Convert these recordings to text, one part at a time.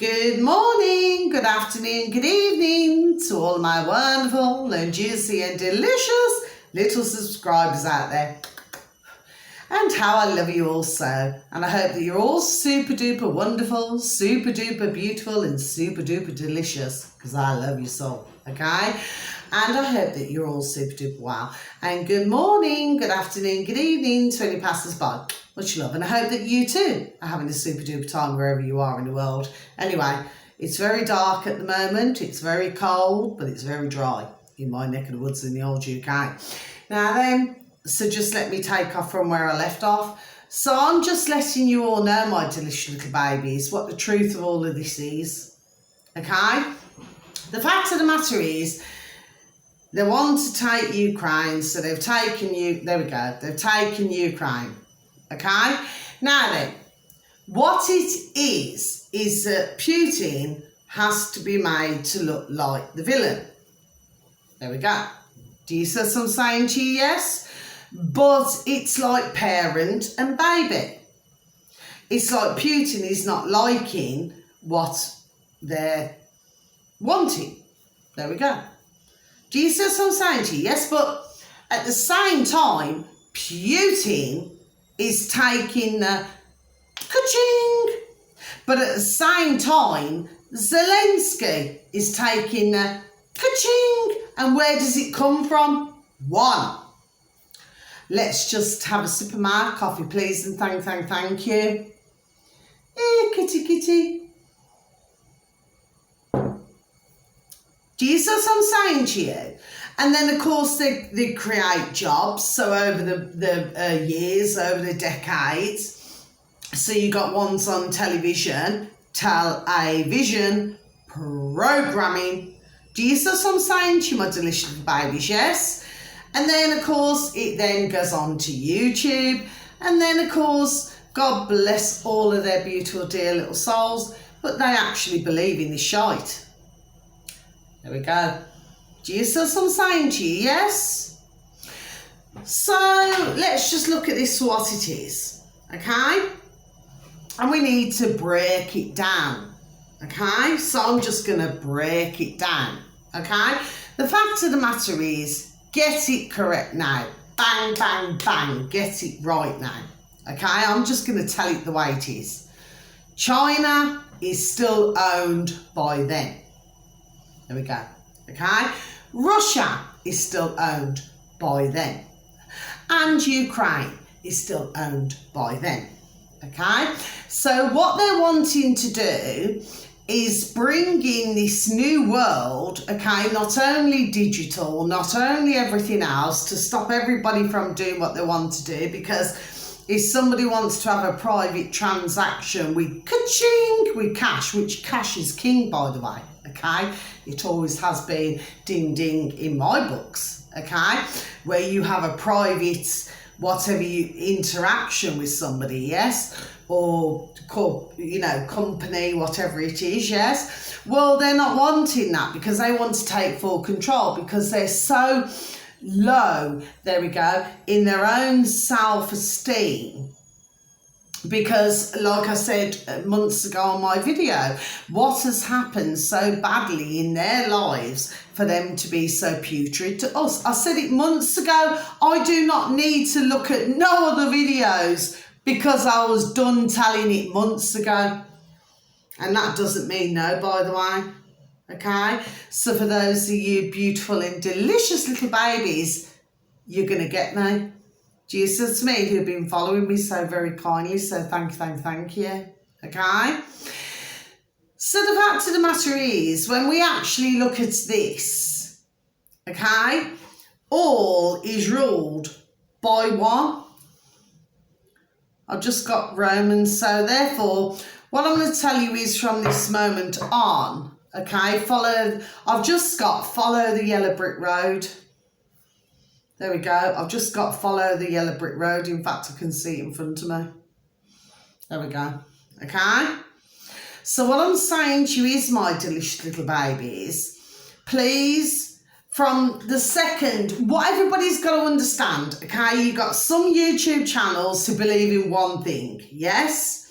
Good morning, good afternoon, good evening to all my wonderful and juicy and delicious little subscribers out there. And how I love you all so. And I hope that you're all super duper wonderful, super duper beautiful and super duper delicious, because I love you so, okay? And I hope that you're all super duper well. And good morning, good afternoon, good evening to any passers-by. Much love, and I hope that you too are having a super duper time wherever you are in the world. Anyway, it's very dark at the moment, it's very cold, but it's very dry in my neck of the woods in the old UK. Now then, so just let me take off from where I left off. So I'm just letting you all know, my delicious little babies, what the truth of all of this is, okay? The fact of the matter is, they want to take Ukraine, so they've taken they've taken Ukraine. Okay, now then, what it is that Putin has to be made to look like the villain. There we go. Do you see what I'm saying to you? Yes? But it's like parent and baby. It's like Putin is not liking what they're wanting. There we go. Do you see what I'm saying to you? Yes, but at the same time, Putin is taking the ka-ching. But at the same time, Zelensky is taking the ka-ching. And where does it come from? One. Let's just have a sip of my coffee, please, and thank you. Kitty, kitty. Do you see what I'm saying to you? And then, of course, they create jobs. So over the years, over the decades, so you got ones on television, television, programming. Do you see what I'm saying to you, my delicious little babies? Yes. And then, of course, it then goes on to YouTube. And then, of course, God bless all of their beautiful, dear little souls, but they actually believe in this shite. There we go. Do you see what I'm saying to you? Yes? So, let's just look at this for what it is. Okay? And we need to break it down. Okay? So, I'm just going to break it down. Okay? The fact of the matter is, get it correct now. Bang, bang, bang. Get it right now. Okay? I'm just going to tell it the way it is. China is still owned by them. There we go. Okay? Russia is still owned by them. And Ukraine is still owned by them. Okay? So what they're wanting to do is bring in this new world, okay, not only digital, not only everything else, to stop everybody from doing what they want to do, because if somebody wants to have a private transaction with ka-ching, with cash, which cash is king, by the way, okay? It always has been ding ding in my books, okay? Where you have a private, whatever interaction with somebody, yes? Or, you know, company, whatever it is, yes? Well, they're not wanting that because they want to take full control because they're so low, there we go, in their own self-esteem. Because, like I said months ago on my video, what has happened so badly in their lives for them to be so putrid to us? I said it months ago. I do not need to look at no other videos because I was done telling it months ago. And that doesn't mean no, by the way. Okay? So for those of you beautiful and delicious little babies, you're going to get me. Jesus to me, who've been following me so very kindly, so thank you, okay? So the fact of the matter is, when we actually look at this, okay, all is ruled by one. I've just got Romans, so therefore, what I'm going to tell you is from this moment on, okay, I've just got follow the yellow brick road. There we go. I've just got follow the yellow brick road. In fact, I can see it in front of me. There we go. Okay? So what I'm saying to you is, my delicious little babies, please, from the second, what everybody's got to understand, okay? You've got some YouTube channels who believe in one thing, yes?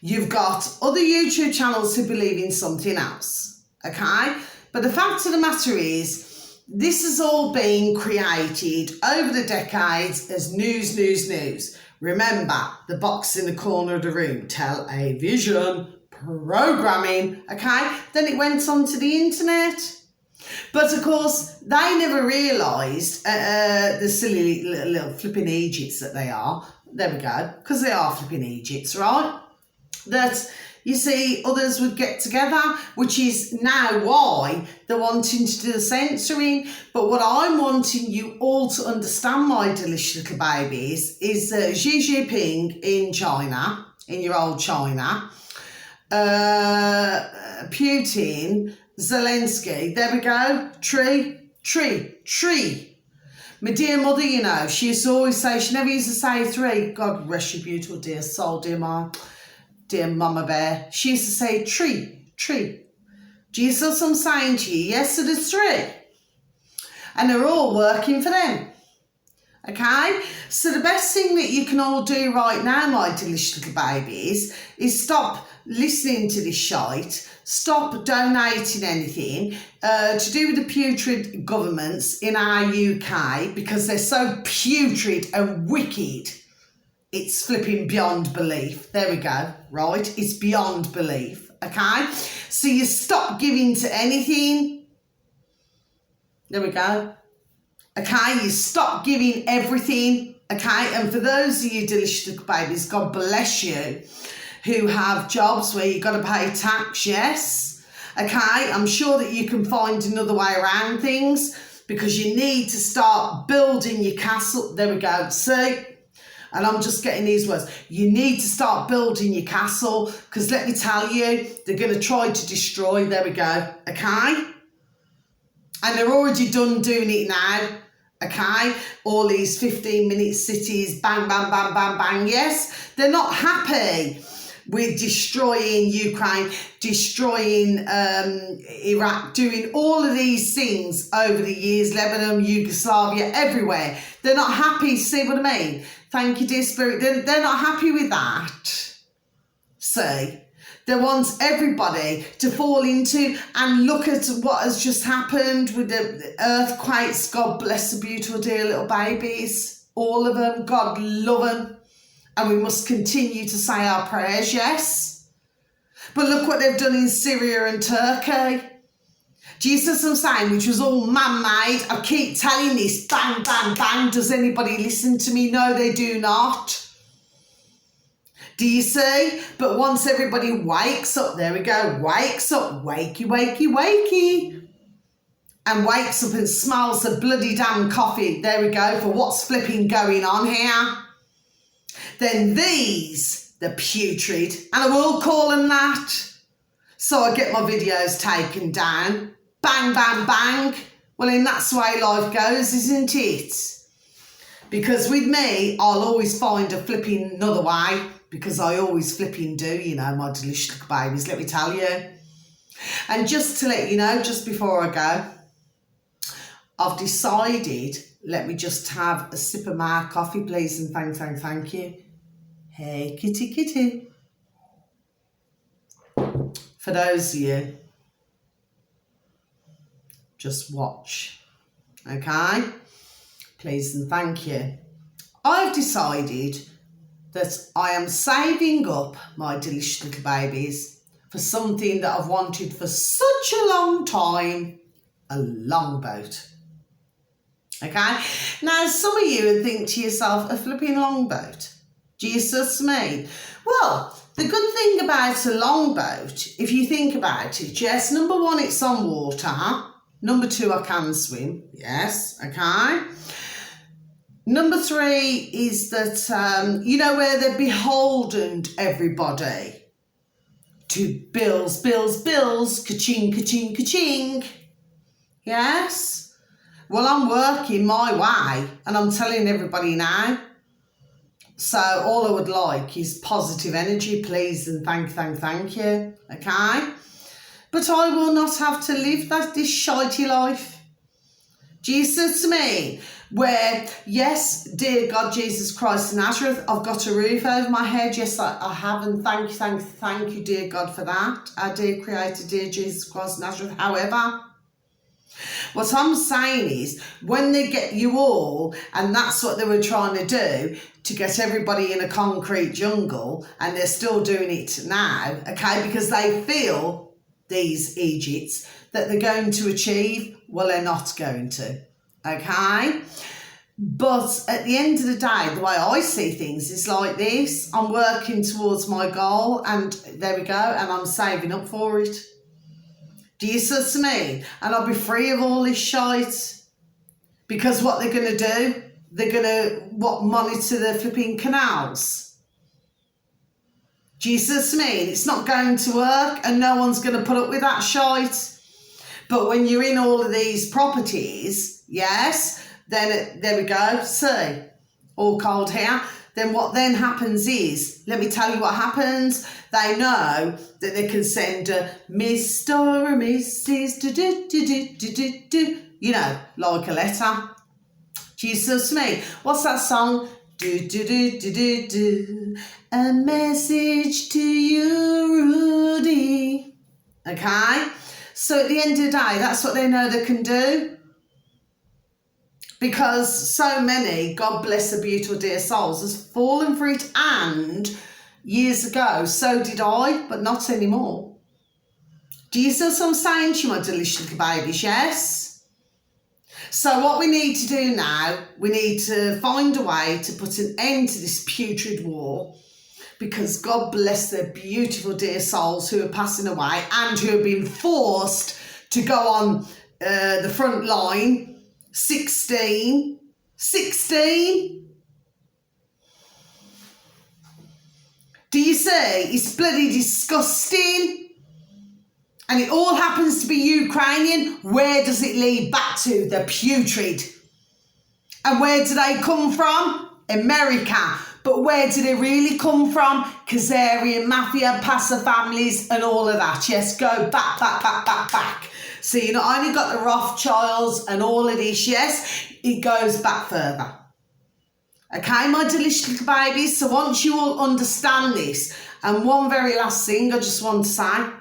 You've got other YouTube channels who believe in something else, okay? But the fact of the matter is, this has all been created over the decades as news. Remember, the box in the corner of the room, television, programming, okay? Then it went on to the internet. But of course, they never realised, the silly little flipping Egypts that they are, there we go, because they are flipping Egypts, right? That, you see, others would get together, which is now why they're wanting to do the censoring. But what I'm wanting you all to understand, my delicious little babies, is that Xi Jinping in China, in your old China, Putin, Zelensky, there we go, tree. My dear mother, you know, she used to always say, she never used to say three. God rest your beautiful dear soul, dear mama bear. She used to say tree. Do you see what I'm saying to you? Yes, it is three. And they're all working for them. Okay? So the best thing that you can all do right now, my delicious little babies, is stop listening to this shite, stop donating anything to do with the putrid governments in our UK, because they're so putrid and wicked. It's flipping beyond belief. There we go, right? It's beyond belief, okay? So you stop giving to anything. There we go. Okay, you stop giving everything, okay? And for those of you delicious little babies, God bless you, who have jobs where you've got to pay tax, yes? Okay, I'm sure that you can find another way around things, because you need to start building your castle. There we go, see? And I'm just getting these words. You need to start building your castle, because let me tell you, they're going to try to destroy. There we go, okay? And they're already done doing it now, okay? All these 15-minute cities, bang, bang, bang, bang, bang. Yes, they're not happy with destroying Ukraine, destroying Iraq, doing all of these things over the years, Lebanon, Yugoslavia, everywhere. They're not happy, see what I mean? Thank you, dear Spirit. They're not happy with that. See? They want everybody to fall into and look at what has just happened with the earthquakes. God bless the beautiful dear little babies. All of them. God love them. And we must continue to say our prayers, yes? But look what they've done in Syria and Turkey. Do you see what I'm saying? Which was all man-made. I keep telling this, bang, bang, bang. Does anybody listen to me? No, they do not. Do you see? But once everybody wakes up, there we go, wakes up, wakey, and wakes up and smells the bloody damn coffee, there we go, for what's flipping going on here, then these, the putrid, and I will call them that, so I get my videos taken down, bang, bang, bang. Well, then that's the way life goes, isn't it? Because with me, I'll always find a flipping another way, because I always flipping do, you know, my delicious little babies, let me tell you. And just to let you know, just before I go, I've decided, let me just have a sip of my coffee, please, and thank you. Hey, kitty. For those of you, just watch, okay? Please and thank you. I've decided that I am saving up, my delicious little babies, for something that I've wanted for such a long time, a longboat. Okay? Now, some of you would think to yourself, a flipping longboat. Jesus me. Well, the good thing about a longboat, if you think about it, yes, number one, it's on water. Number two, I can swim. Yes, okay. Number three is that, you know, where they're beholden, everybody, to bills, ka-ching. Yes? Well, I'm working my way, and I'm telling everybody now. So all I would like is positive energy, please, and thank you, okay? But I will not have to live this shitey life. Do you see what I mean? Where, yes, dear God, Jesus Christ of Nazareth, I've got a roof over my head. Yes, I have, and thank you, dear God, for that. Our dear Creator, dear Jesus Christ of Nazareth. However, what I'm saying is, when they get you all, and that's what they were trying to do, to get everybody in a concrete jungle, and they're still doing it now, okay, because they feel, these Egypts, that they're going to achieve. Well, they're not going to, okay? But at the end of the day, the way I see things is like this. I'm working towards my goal, and there we go, and I'm saving up for it. Do you see what I mean? And I'll be free of all this shite. Because what they're going to do, they're going to, monitor the flipping canals. Do you see what I mean? It's not going to work, and no one's going to put up with that shite. But when you're in all of these properties, yes, then there we go, see, all cold here. Then what then happens is, let me tell you what happens. They know that they can send a Mr. or Mrs. You know, like a letter. Do you see what I mean? What's that song? A message to you, Rudy. Okay? So at the end of the day, that's what they know they can do. Because so many, God bless the beautiful dear souls, has fallen for it, and years ago, so did I, but not anymore. Do you see what I'm saying to you, my delicious little babies? Yes? So what we need to do now, we need to find a way to put an end to this putrid war, because God bless their beautiful dear souls who are passing away and who have been forced to go on the front line. 16. Do you see? It's bloody disgusting. And it all happens to be Ukrainian. Where does it lead back to? The putrid. And where do they come from? America. But where do they really come from? Khazarian mafia, Passa families, and all of that. Yes, go back. So you not only got the Rothschilds and all of this, yes, it goes back further. Okay, my delicious little babies. So once you all understand this, and one very last thing I just want to say, I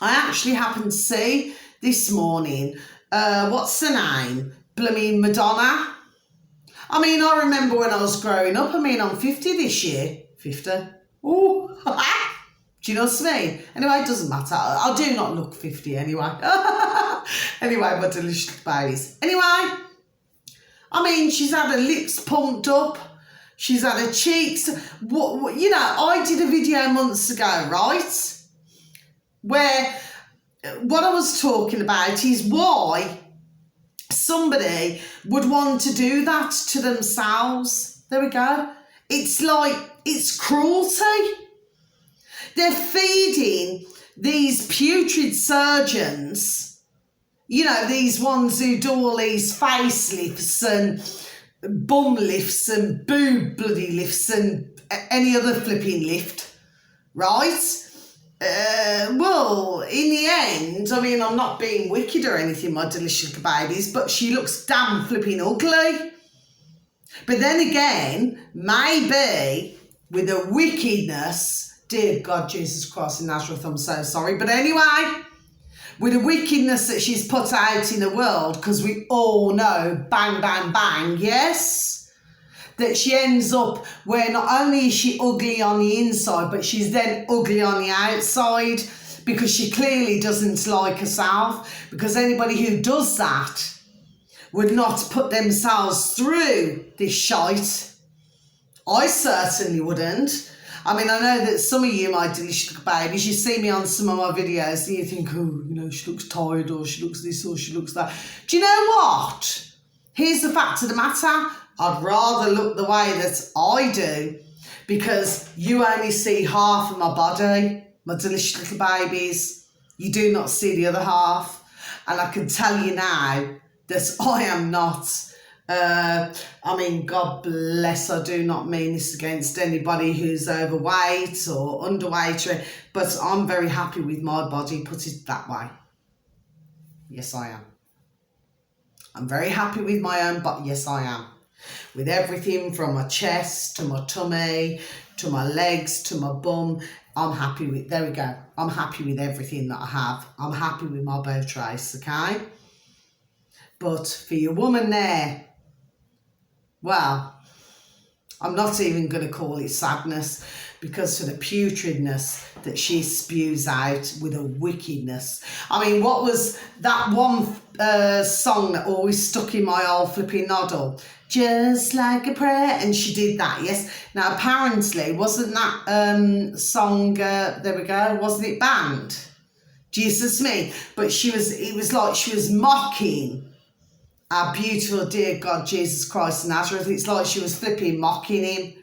actually happened to see this morning, what's the name? Blooming Madonna. I mean, I remember when I was growing up. I mean, I'm 50 this year. 50. Ooh. Do you know what I mean? Anyway, it doesn't matter. I do not look 50 anyway. Anyway, my delicious babies. Anyway, I mean, she's had her lips pumped up. She's had her cheeks. You know, I did a video months ago, right? Where what I was talking about is why somebody would want to do that to themselves. There we go. It's like, it's cruelty. They're feeding these putrid surgeons, you know, these ones who do all these facelifts and bum lifts and boob bloody lifts and any other flipping lift, right? Well, in the end, I mean, I'm not being wicked or anything, my delicious little babies, but she looks damn flipping ugly. But then again, maybe with the wickedness, dear God, Jesus Christ of Nazareth, I'm so sorry. But anyway, with the wickedness that she's put out in the world, because we all know, bang, bang, bang, yes, that she ends up where not only is she ugly on the inside, but she's then ugly on the outside, because she clearly doesn't like herself, because anybody who does that would not put themselves through this shite. I certainly wouldn't. I mean, I know that some of you, my delicious babies, you see me on some of my videos and you think, oh, you know, she looks tired, or she looks this, or she looks that. Do you know what? Here's the fact of the matter. I'd rather look the way that I do, because you only see half of my body, my delicious little babies. You do not see the other half. And I can tell you now that I am not... I mean, God bless, I do not mean this against anybody who's overweight or underweight, but I'm very happy with my body, put it that way. Yes, I am. I'm very happy with my own body. Yes, I am. With everything from my chest to my tummy to my legs to my bum. I'm happy with, there we go. I'm happy with everything that I have. I'm happy with my bow trace, okay? But for your woman there, well, I'm not even going to call it sadness, because for the putridness that she spews out with a wickedness. I mean, what was that one song that always stuck in my old flipping noddle? Just like a prayer. And she did that, yes. Now, apparently, wasn't that song, there we go, wasn't it banned? Jesus me. But it was like she was mocking our beautiful dear God, Jesus Christ of Nazareth. It's like she was flipping mocking him.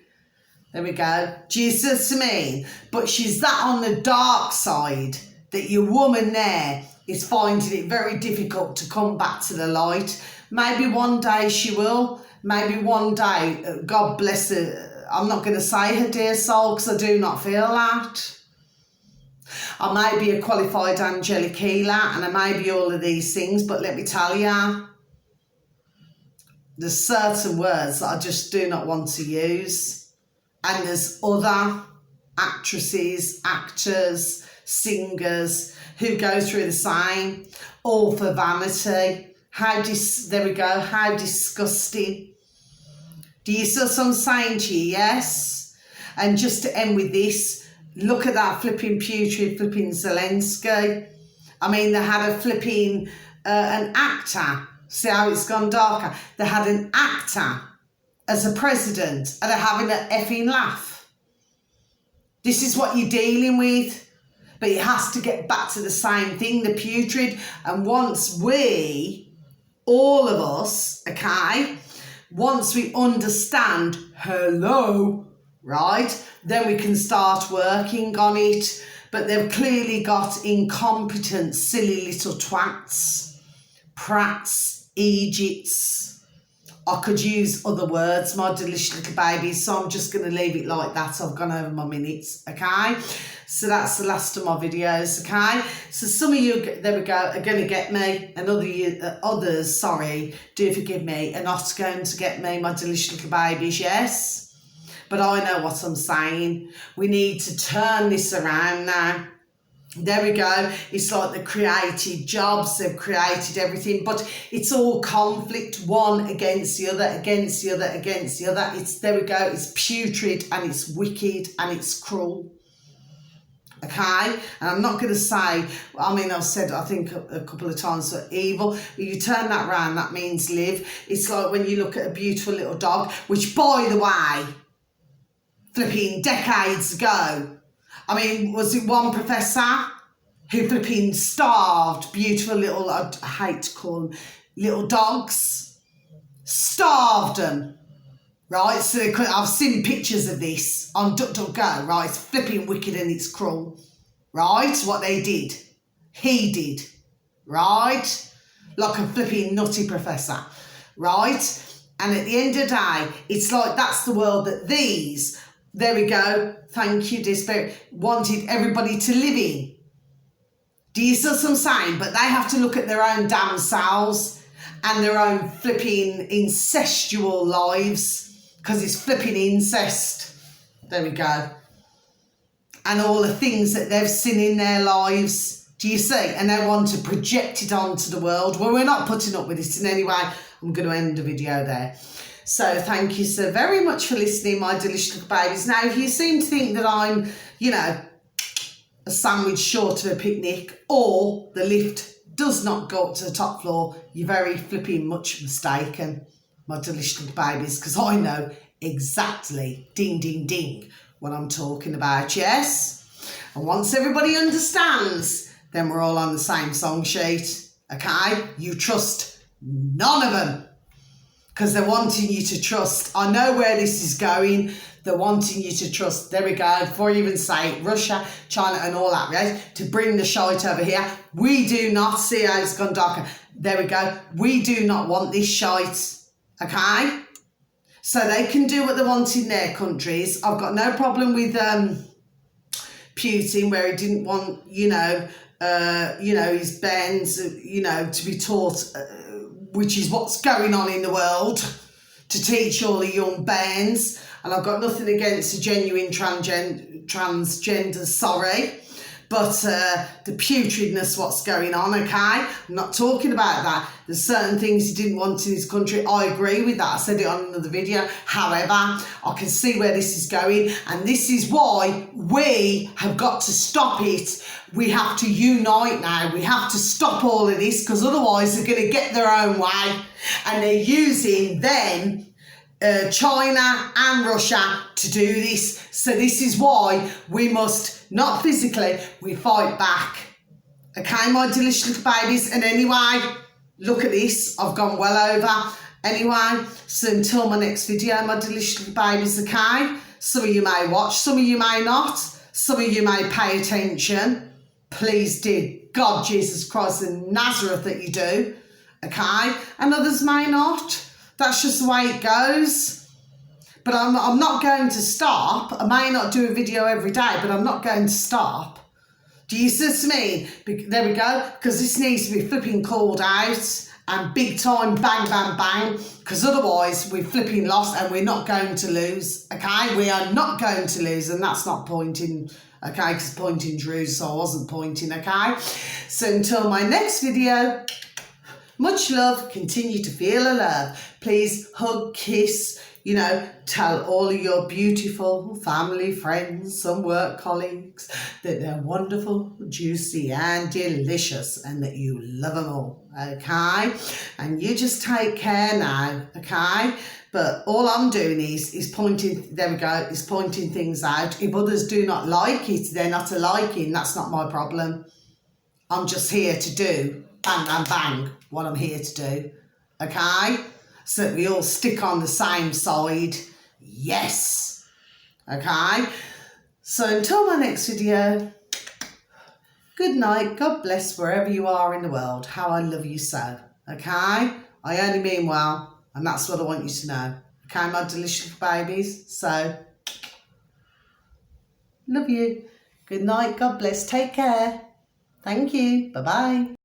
There we go. Jesus to me. But she's that on the dark side that your woman there is finding it very difficult to come back to the light. Maybe one day she will. Maybe one day, God bless her. I'm not going to say her dear soul, because I do not feel that. I may be a qualified angelic healer and I may be all of these things, but let me tell you, there's certain words that I just do not want to use. And there's other actresses, actors, singers who go through the same, all for vanity. There we go, how disgusting. Do you see what I'm saying to you? Yes. And just to end with this, look at that flipping putrid flipping Zelensky. I mean, they had a flipping, an actor. See how it's gone darker? They had an actor as a president and they're having an effing laugh. This is what you're dealing with. But it has to get back to the same thing, the putrid. And once we, all of us, okay, once we understand, hello, right, then we can start working on it. But they've clearly got incompetent, silly little twats, prats, Egypts. I could use other words, my delicious little babies, so I'm just going to leave it like that. I've gone over my minutes, okay? So that's the last of my videos, okay? So some of you, there we go, are going to get me, and others, sorry, do forgive me, are not going to get me, my delicious little babies, yes? But I know what I'm saying. We need to turn this around now. There we go. It's like they created jobs, they've created everything, but it's all conflict, one against the other, against the other, against the other. There we go. It's putrid and it's wicked and it's cruel. Okay? And I'm not going to say, I mean, I've said, I think a couple of times, that evil. But you turn that round, that means live. It's like when you look at a beautiful little dog, which, by the way, flipping decades ago, I mean, was it one professor who flipping starved beautiful little, I hate to call them, little dogs, starved them, right? So they could, I've seen pictures of this on DuckDuckGo, right? It's flipping wicked and it's cruel, right? What they did, he did, right? Like a flipping nutty professor, right? And at the end of the day, it's like that's the world that these, there we go, thank you, dear Spirit, wanted everybody to live in. Do you see what I'm saying? But they have to look at their own damn selves and their own flipping incestual lives, because it's flipping incest. There we go. And all the things that they've seen in their lives. Do you see? And they want to project it onto the world. Well, we're not putting up with it in any way. I'm going to end the video there. So thank you so very much for listening, my delicious little babies. Now, if you seem to think that I'm, you know, a sandwich short of a picnic, or the lift does not go up to the top floor, you're very flipping much mistaken, my delicious little babies, because I know exactly, ding, ding, ding, what I'm talking about, yes? And once everybody understands, then we're all on the same song sheet, okay? You trust none of them, because they're wanting you to trust. I know where this is going. They're wanting you to trust. There we go. Before you even say it, Russia, China and all that, right? To bring the shite over here. We do not see how it's gone darker. There we go. We do not want this shite, okay? So they can do what they want in their countries. I've got no problem with Putin, where he didn't want, his bands, to be taught which is what's going on in the world, to teach all the young bands. And I've got nothing against the genuine transgender, sorry. But the putridness, what's going on, okay? I'm not talking about that. There's certain things he didn't want in his country. I agree with that. I said it on another video. However, I can see where this is going. And this is why we have got to stop it. We have to unite now. We have to stop all of this, because otherwise they're going to get their own way. And they're using them, China and Russia, to do this. So this is why we must, not physically, we fight back. Okay, my delicious little babies. And anyway, look at this. I've gone well over. Anyway, so until my next video, my delicious little babies, okay? Some of you may watch, some of you may not. Some of you may pay attention. Please do. God, Jesus Christ, and Nazareth that you do. Okay? And others may not. That's just the way it goes. But I'm not going to stop. I may not do a video every day, but I'm not going to stop. Do you see what I mean? There we go. Because this needs to be flipping called out. And big time, bang, bang, bang. Because otherwise, we're flipping lost and we're not going to lose. Okay? We are not going to lose. And that's not pointing, okay? Because pointing drew, so I wasn't pointing, okay? So until my next video, much love. Continue to feel a love. Please hug, kiss, you know, tell all of your beautiful family, friends, some work colleagues that they're wonderful, juicy and delicious and that you love them all, okay? And you just take care now, okay? But all I'm doing is pointing, there we go, is pointing things out. If others do not like it, they're not a liking, that's not my problem. I'm just here to do, bang, bang, bang, what I'm here to do, okay? So that we all stick on the same side. Yes. Okay. So until my next video, good night. God bless wherever you are in the world. How I love you so. Okay. I only mean well. And that's what I want you to know. Okay, my delicious babies. So, love you. Good night. God bless. Take care. Thank you. Bye-bye.